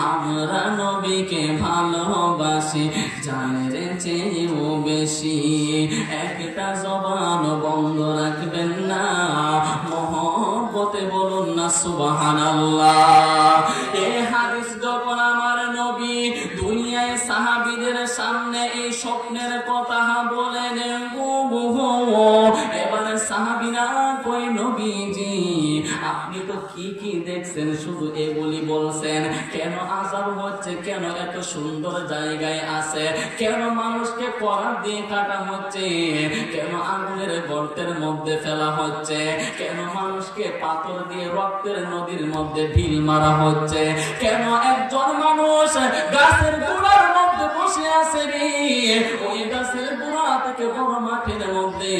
আমরা নবীকে ভালোবাসি জানের চেয়েও বেশি। একটা জবান বন্ধ রাখবেন না, মহব্বতে বলুন না সুবহানাল্লাহ। এই হাদিস যখন আমার নবী দুনিয়ায় সাহাবীদের সামনে এই স্বপ্নের কথা বলেন, এবারে সাহাবীরা কই নবীজি আপনি তো কি দেখছেন, শুধু এগুলি বলছেন, কেন আযাব হচ্ছে, কেন এত সুন্দর জায়গায় আছে, কেন মানুষকে করার দিয়ে কাটা হচ্ছে, কেন আগুনের গর্তের মধ্যে ফেলা হচ্ছে, কেন মানুষকে পাথর দিয়ে রক্তের নদীর মধ্যে ঢিল মারা হচ্ছে, কেন একজন মানুষ গাছের গোড়ার মধ্যে বসে আছে রে, ওই গাছের গোড়া থেকে বড় মাঠের মধ্যে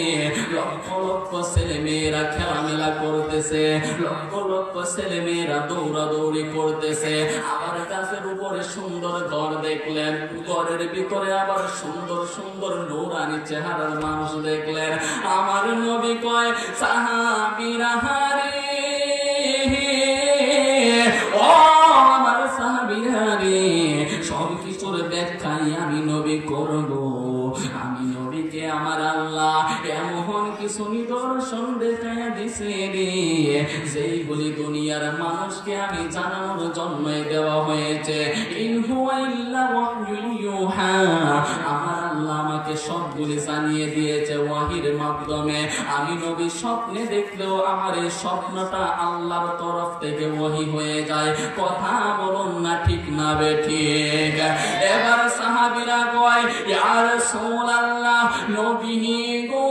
লক্ষ লক্ষ ছেলে মেয়েরা খেলামেলা করতেছে, লক্ষ লক্ষ ছেলে মেয়েরা দৌড়াদৌড়ি করতেছে, আবার গাছের উপরে সুন্দর ঘর দেখলেন, ঘরের ভিতরে আবার সুন্দর সুন্দর নূরানি চেহারার মানুষ দেখলেন। আমার নবী কয় সাহাবীরা হারে ও আমার সাহাবীরা রে, সব কিছুর ব্যাখ্যাই আমি নবী করব। আমি নবীকে আমার আল্লাহ এমন কিছু নিদর্শন দেখায় দিছে রে, যেইগুলি দুনিয়ার মানুষকে আমি জানানোর জন্যই দেওয়া হয়েছে। ইন হুয়া ইল্লা ওয়াহয়ুন ইউহা, আমার আল্লাহ আমাকে সবগুলি জানিয়ে দিয়েছে ওয়াহির মাধ্যমে। আমি নবী স্বপ্নে দেখলেও আমার এই স্বপ্নটা আল্লাহর তরফ থেকে ওয়াহি হয়ে যায়। কথা বলুন না ঠিক না বেঠিক? এবার সাহাবীরা কয় ইয়া রাসূলুল্লাহ, নবী গো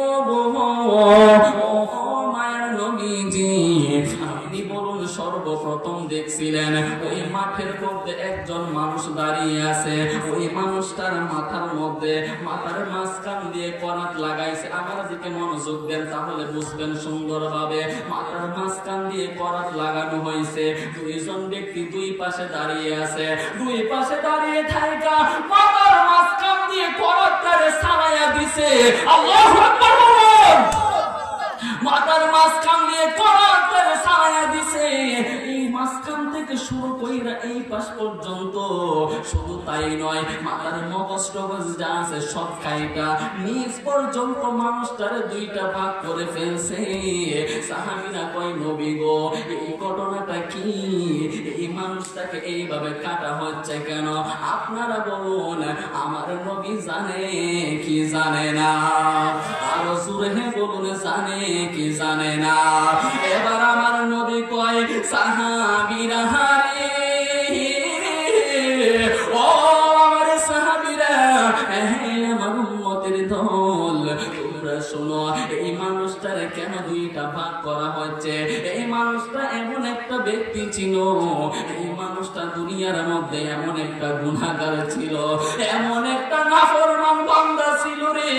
মায়ের নবীজি আপনি বলুন সর্বপ্রথম দেখছিলেন ওই মাঠের মধ্যে একজন মানুষ দাঁড়িয়ে আছে, ওই মানুষটার মাথার মধ্যে মাথার মাঝখান দিয়ে করাত লাগাইছে। আমার দিকে মনোযোগ দেন তাহলে বুঝবেন সুন্দরভাবে। মাথার মাঝখান দিয়ে করাত লাগানো হয়েছে, দুইজন ব্যক্তি দুই পাশে দাঁড়িয়ে আছে, দুই পাশে দাঁড়িয়ে থাকা মাথার মাঝখান দিয়ে করাতটারে ছাড়াইয়া দিছে। আল্লাহু আকবার বলুন। মাথার মাঝখান দিয়ে করাতটারে ছাড়াইয়া দিছে, এই মাঝখান থেকে শুরু কইরা এই পাশ পর্যন্ত। শুধু তাই নয়, মাথার মগজ টগজ যা আছে সব খাইটা নিচ পর্যন্ত মানুষটারে দুইটা ভাগ করে ফেলছে। সাহাবীরা কয় নবী গো এই ঘটনাটা কি, এই মানুষটাকে এইভাবে কাটা হচ্ছে কেন? আপনারা বলুন আমার নবী জানে কি জানে না? আরো জোরে বলুন জানে কি জানে না? এবার আমার নবী কয় সাহাবীরা হারে ও আমার সাহাবীরা, আমার উম্মতের দল, তোমরা শোনো এই মানুষটারে কেন দুইটা ভাগ করা হচ্ছে। এই মানুষটা এমন একটা ব্যক্তি ছিল, এই মানুষটা দুনিয়ার মধ্যে এমন একটা গুনাহগার ছিল, এমন একটা নাফরমান বান্দা ছিল রে,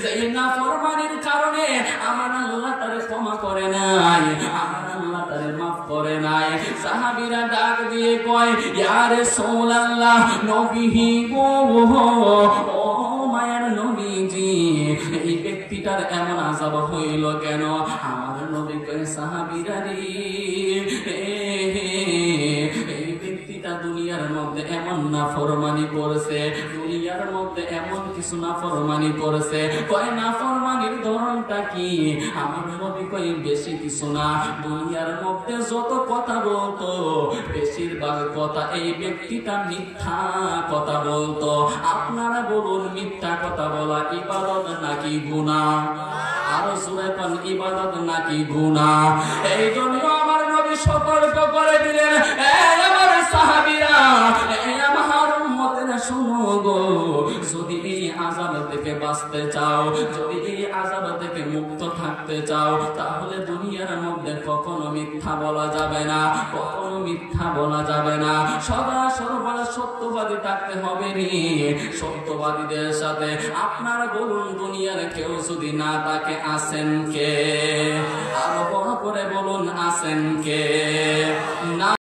যে নাফরমানির কারণে আমার আল্লাহ তারে ক্ষমা করে নাই, আমার আল্লাহ তারে মাফ করে নাই। সাহাবীরা ডাক দিয়ে কয় ইয়া রাসূলুল্লাহ, নবী গো ও মায়ের নবীজি এই ব্যক্তিটার এমন আযাব হইল কেন? আমার নবী কয় সাহাবীরা রে এই ব্যক্তিটা দুনিয়ার মধ্যে এমন নাফরমানি করেছে, দুনিয়ার মধ্যে এমন কিছু নাফরমানি করেছে। কয় নাফরমানির ধরনটা কি? আমার নবী কয় বেশি কিছু না, দুনিয়ার মধ্যে যত কথা বলতো বেশিরভাগ কথা এই ব্যক্তিটা মিথ্যা কথা বলতো। আপনারা বলুন মিথ্যা কথা বলা ইবাদত নাকি গুনাহ? আরো জোরে কোন ইবাদত নাকি গুনাহ? এই জন্য আমার নবী সতর্ক করে দিলেন আমার সাহাবীরা, আমার উম্মতেরা শুনো গো, যদি এই আযাব থেকে বাঁচতে চাও, যদি এই আযাব থেকে মুক্ত থাকতে চাও, তাহলে দুনিয়ার মধ্যে কখনো মিথ্যা বলা যাবে না, কখনো মিথ্যা বলা যাবে না। সদা সর্বদা সত্যবাদী থাকতে হবে নি। সত্যবাদীদের সাথে আপনারা বলুন দুনিয়ার কেউ যদি না তাকে আছেন কে? আরো বড় করে বলুন আছেন কে? না